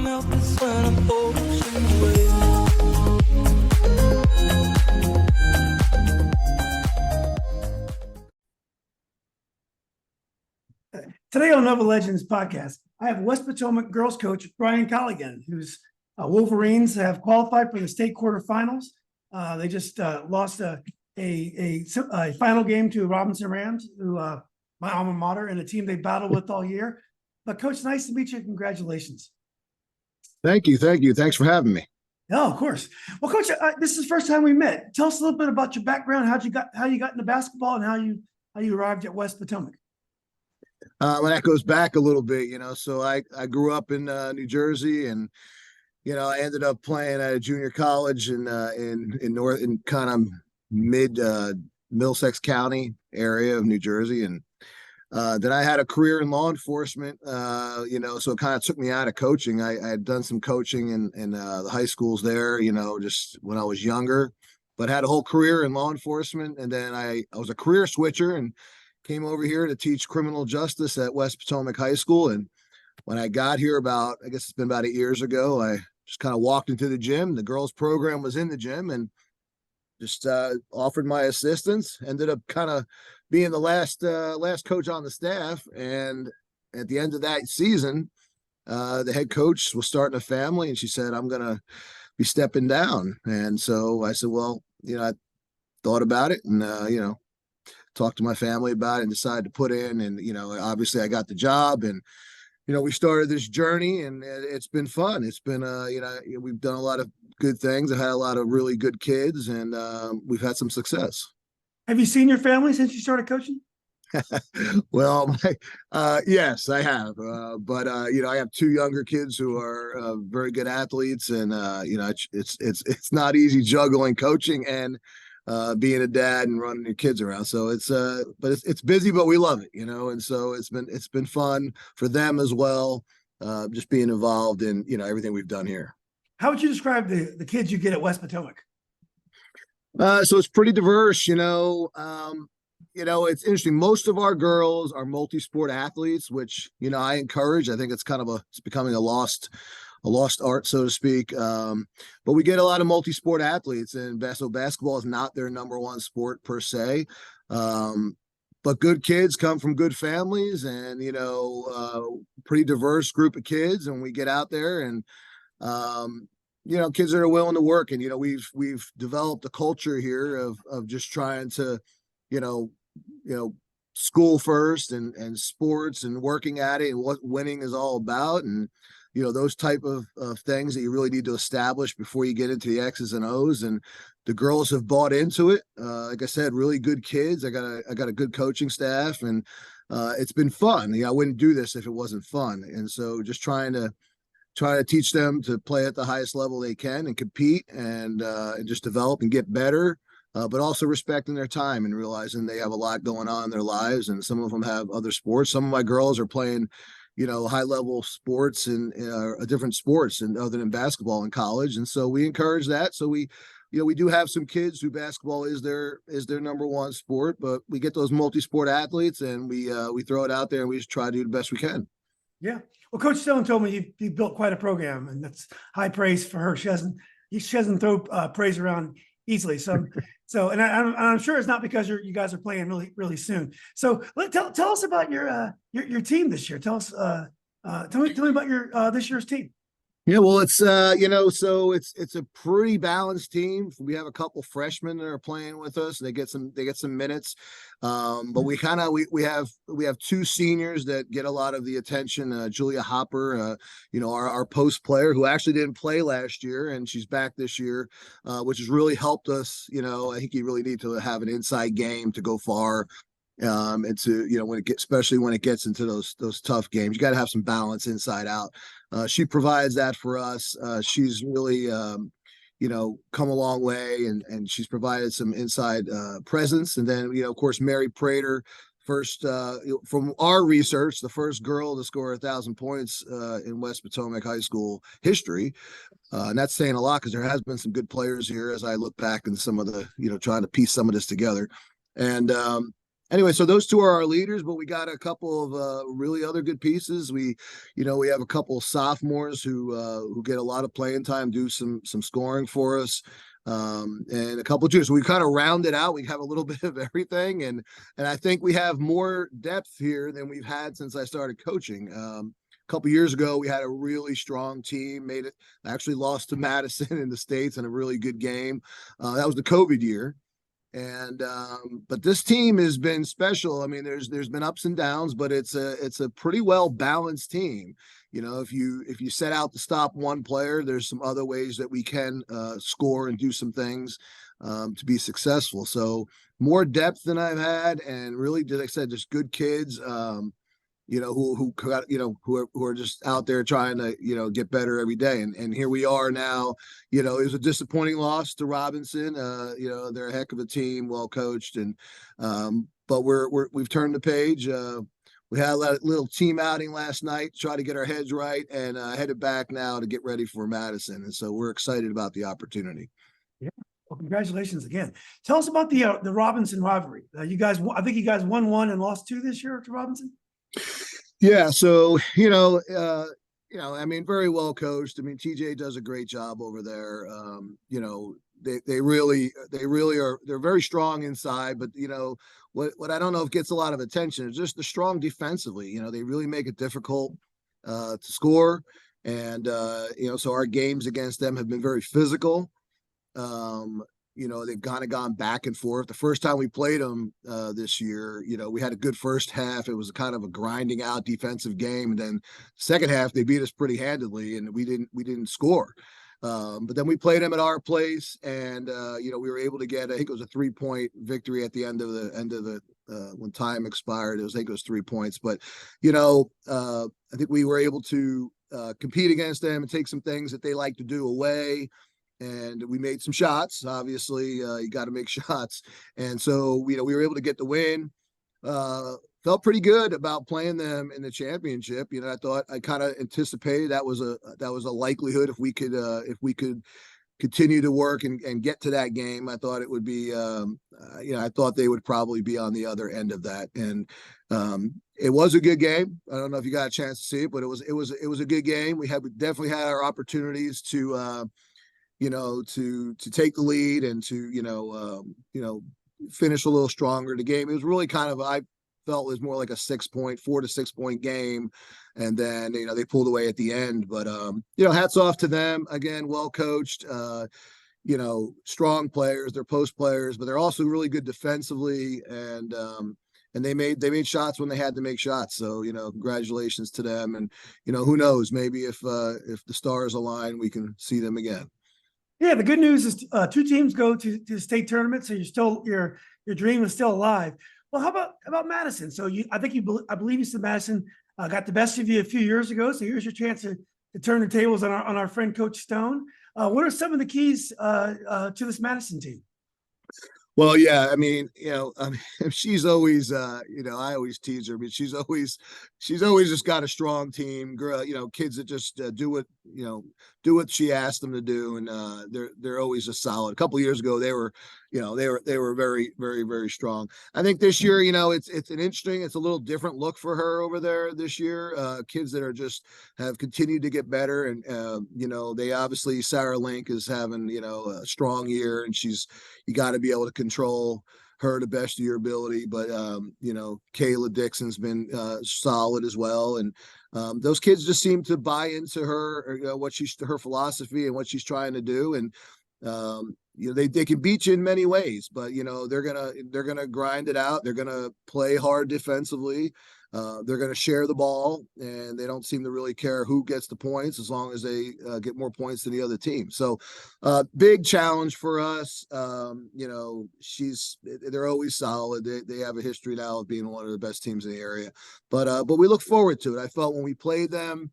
melt is when I'm ocean waves. Today on Nova Legends podcast, I have West Potomac girls coach Brian Colligan, whose Wolverines have qualified for the state quarterfinals. They just lost a final game to Robinson Rams, who my alma mater, and a team they battled with all year. But Coach, nice to meet you. Congratulations. Thank you. Thanks for having me. Oh, of course. Well, Coach, this is the first time we met. Tell us a little bit about your background, how you got into basketball, and how you arrived at West Potomac. Well, that goes back a little bit, So I grew up in New Jersey, and I ended up playing at a junior college in kind of mid Middlesex County area of New Jersey, and then I had a career in law enforcement. So it kind of took me out of coaching. I had done some coaching in the high schools there, just when I was younger, but had a whole career in law enforcement, and then I was a career switcher and came over here to teach criminal justice at West Potomac High School. And when I got here I guess it's been about 8 years ago, I just kind of walked into the gym. The girls program was in the gym, and just offered my assistance, ended up kind of being the last coach on the staff. And at the end of that season, the head coach was starting a family, and she said, I'm going to be stepping down. And so I said, well, I thought about it, and, talked to my family about it and decided to put in. And, obviously I got the job, and, we started this journey, and it's been fun. It's been, we've done a lot of good things. I've had a lot of really good kids, and we've had some success. Have you seen your family since you started coaching? Well, yes, I have. But I have 2 younger kids who are very good athletes, and it's not easy juggling coaching and being a dad and running your kids around. So but it's busy, but we love it, and so it's been fun for them as well. Just being involved in, everything we've done here. How would you describe the kids you get at West Potomac? So it's pretty diverse, it's interesting. Most of our girls are multi-sport athletes, which, I encourage. I think it's becoming a lost art, so to speak. But we get a lot of multi-sport athletes, and so basketball is not their number one sport per se. But good kids come from good families, and, pretty diverse group of kids. And we get out there, and, kids that are willing to work. And, we've developed a culture here of just trying to, school first and sports and working at it and what winning is all about. And, those type of things that you really need to establish before you get into the X's and O's. And the girls have bought into it. Like I said, really good kids. I got a good coaching staff, and it's been fun. I wouldn't do this if it wasn't fun. And so just trying to teach them to play at the highest level they can and compete, and just develop and get better. But also respecting their time and realizing they have a lot going on in their lives. And some of them have other sports. Some of my girls are playing, high level sports and different sports, and other than basketball in college. And so we encourage that. So we do have some kids who basketball is their number one sport, but we get those multi-sport athletes, and we throw it out there, and we just try to do the best we can. Yeah. Well, Coach Stone told me you built quite a program, and that's high praise for her. She doesn't throw praise around easily. So, and I'm sure it's not because you guys are playing really, really soon. So tell us about your team this year. Tell me about your this year's team. Yeah, well, it's so it's a pretty balanced team. We have a couple freshmen that are playing with us. They get some minutes, but we have 2 seniors that get a lot of the attention. Julia Hopper, our post player, who actually didn't play last year, and she's back this year, which has really helped us. I think you really need to have an inside game to go far. And to, especially when it gets into those tough games, you got to have some balance inside out. She provides that for us. She's really, come a long way, and she's provided some inside presence. And then, of course, Mary Prater, first, from our research, the first girl to score 1,000 points in West Potomac High School history. And that's saying a lot, because there has been some good players here as I look back and some of the, trying to piece some of this together. And anyway, so those two are our leaders, but we got a couple of really other good pieces. We have a couple of sophomores who get a lot of playing time, do some scoring for us, and a couple of juniors. So we kind of rounded out. We have a little bit of everything, and I think we have more depth here than we've had since I started coaching. A couple years ago, we had a really strong team. Made it, actually lost to Madison in the States in a really good game. That was the COVID year. And but this team has been special. I mean, there's been ups and downs, but it's a pretty well balanced team. If you set out to stop one player, there's some other ways that we can score and do some things to be successful. So more depth than I've had, and really, like I said, just good kids. Who got, who are just out there trying to, get better every day. And here we are now. It was a disappointing loss to Robinson. They're a heck of a team, well coached, and but we've turned the page. We had a little team outing last night, try to get our heads right, and headed back now to get ready for Madison. And so we're excited about the opportunity. Yeah. Well, congratulations again. Tell us about the Robinson rivalry. I think you guys won one and lost two this year to Robinson. Yeah, so I mean, very well coached. I mean, TJ does a great job over there. They really are. They're very strong inside, but what I don't know if gets a lot of attention is just the strong defensively. They really make it difficult to score, and so our games against them have been very physical. They've kind of gone back and forth. The first time we played them this year, we had a good first half. It was kind of a grinding out defensive game. And then second half, they beat us pretty handedly and we didn't score. But then we played them at our place and, we were able to get, I think it was a 3-point victory at the end of the when time expired. I think it was 3 points, but, I think we were able to compete against them and take some things that they like to do away. And we made some shots. Obviously, you got to make shots. And so, we were able to get the win. Felt pretty good about playing them in the championship. I thought I kind of anticipated that was a likelihood if we could continue to work and get to that game. I thought it would be, I thought they would probably be on the other end of that. And it was a good game. I don't know if you got a chance to see it, but it was a good game. We definitely had our opportunities to to take the lead and to, finish a little stronger. The game, it was really kind of, I felt was more like a 4 to 6 point game. And then, they pulled away at the end, but, hats off to them again, well coached, strong players, they're post players, but they're also really good defensively. And they made shots when they had to make shots. So, congratulations to them. And, who knows, maybe if the stars align, we can see them again. Yeah, the good news is two teams go to the state tournament, so your dream is still alive. Well, how about Madison? So I believe you said Madison got the best of you a few years ago. So here's your chance to turn the tables on our friend Coach Stone. What are some of the keys to this Madison team? Well, yeah, I mean, she's always, I always tease her, but she's always just got a strong team, girl, kids that just do what she asked them to do. And they're always just solid. A couple of years ago, they were very, very, very strong. I think this year, it's a little different look for her over there this year. Kids that have continued to get better. And, they obviously, Sarah Link is having, a strong year, and you got to be able to control her to best of your ability. But, Kayla Dixon's been solid as well. And those kids just seem to buy into her, her philosophy and what she's trying to do. And, they can beat you in many ways, but they're gonna grind it out. They're gonna play hard defensively. They're gonna share the ball, and they don't seem to really care who gets the points as long as they get more points than the other team. So, big challenge for us. They're always solid. They have a history now of being one of the best teams in the area, but we look forward to it. I felt when we played them,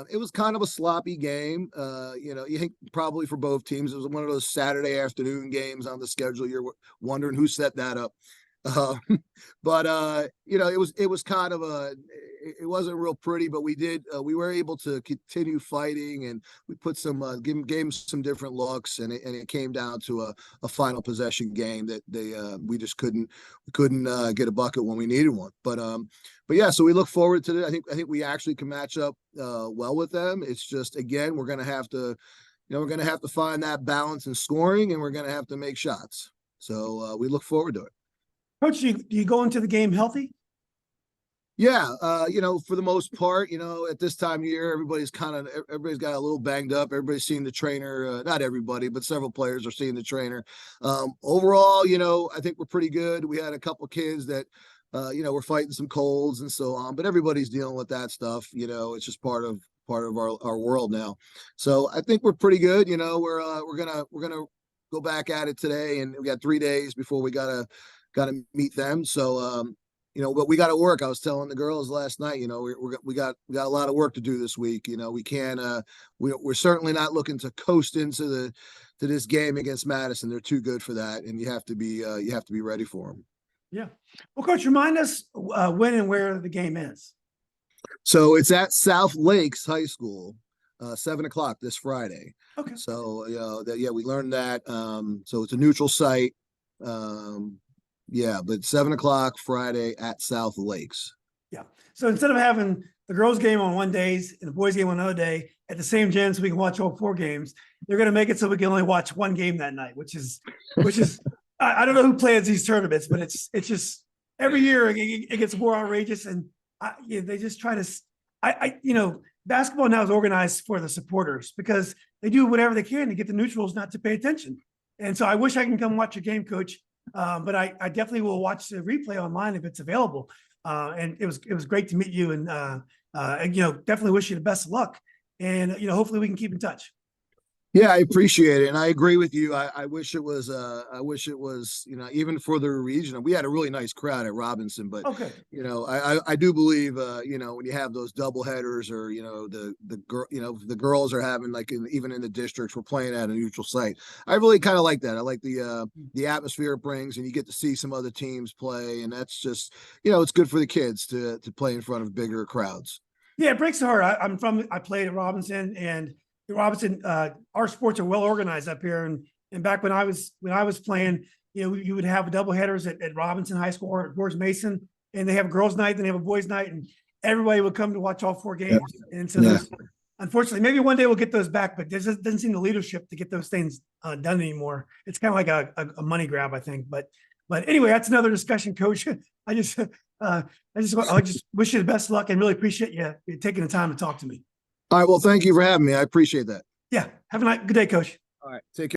it was kind of a sloppy game. You think probably for both teams, it was one of those Saturday afternoon games on the schedule. You're wondering who set that up. Uh, but it was kind of it wasn't real pretty, but we were able to continue fighting, and we put some gave them some different looks, and it came down to a final possession game that we just couldn't get a bucket when we needed one. But yeah, so we look forward to it. I think we actually can match up well with them. It's just, again, we're gonna have to find that balance in scoring, and we're gonna have to make shots. So we look forward to it. Coach, do you go into the game healthy? Yeah, for the most part, at this time of year, everybody's got a little banged up. Everybody's seeing the trainer. Not everybody, but several players are seeing the trainer. Overall, I think we're pretty good. We had a couple kids that, we're fighting some colds and so on, but everybody's dealing with that stuff. It's just part of our world now. So I think we're pretty good. We're gonna go back at it today, and we got 3 days before we gotta meet them. So but we got to work. I was telling the girls last night, we got a lot of work to do this week. We can't we're certainly not looking to coast into this game against Madison. They're too good for that, and you have to be ready for them. Yeah. Well, Coach, remind us when and where the game is. So it's at South Lakes High School, 7:00 this Friday. Okay. So we learned that. So it's a neutral site. Yeah, but 7:00 Friday at South Lakes. Yeah. So instead of having the girls' game on one days and the boys' game on another day at the same gym, so we can watch all 4 games, they're going to make it so we can only watch one game that night, which is I don't know who plans these tournaments, but it's just every year it gets more outrageous, and they just try to. Basketball now is organized for the supporters because they do whatever they can to get the neutrals not to pay attention. And so I wish I can come watch a game, Coach. But I definitely will watch the replay online if it's available. And it was great to meet you, and definitely wish you the best of luck. And hopefully we can keep in touch. Yeah, I appreciate it, and I agree with you. I wish it was even for the regional. We had a really nice crowd at Robinson, but Okay. I do believe when you have those double headers, or the girls are having, like, even in the districts, we're playing at a neutral site. I really kind of like that. I like the atmosphere it brings, and you get to see some other teams play, and that's just it's good for the kids to play in front of bigger crowds. Yeah, it breaks the heart. I played at Robinson, and Robinson, our sports are well organized up here. And back when I was playing, you would have double headers at Robinson High School or at George Mason, and they have a girls' night, then they have a boys' night, and everybody would come to watch all 4 games. Yeah. And so, unfortunately, maybe one day we'll get those back, but there doesn't seem the leadership to get those things done anymore. It's kind of like a money grab, I think. But anyway, that's another discussion, Coach. I just wish you the best of luck, and really appreciate you taking the time to talk to me. All right. Well, thank you for having me. I appreciate that. Yeah. Have a good day, Coach. All right. Take care.